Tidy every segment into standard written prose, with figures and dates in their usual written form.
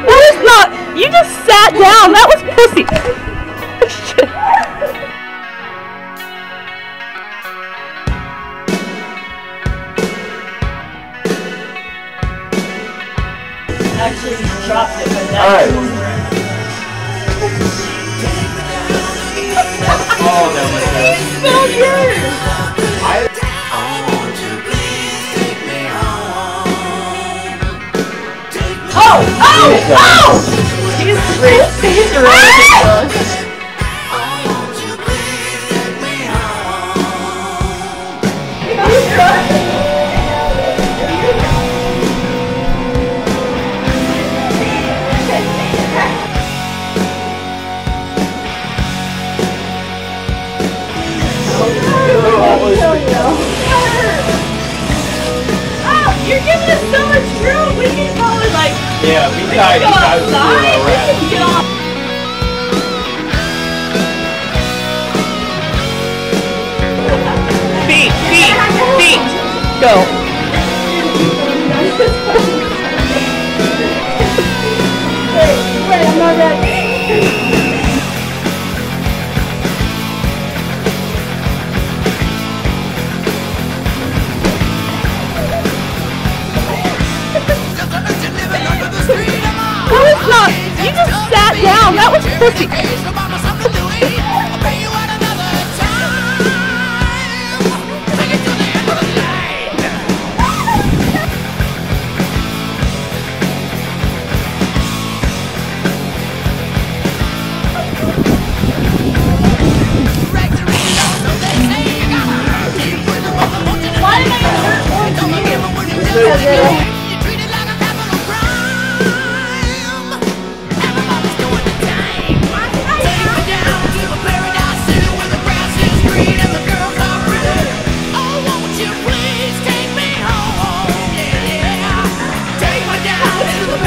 That is not. You just sat down. That was pussy. Actually, you dropped it, but that's Alright. Oh, that was good. so yours! Oh! He's really close. You're giving us so much room. We can probably like. Yeah, we tried. Go outside. We can get off. Feet. Go. Wait, I'm not ready. That was not. You just sat down. That was pussy.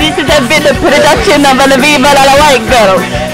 This is a bit of production of a Viva la White Girl.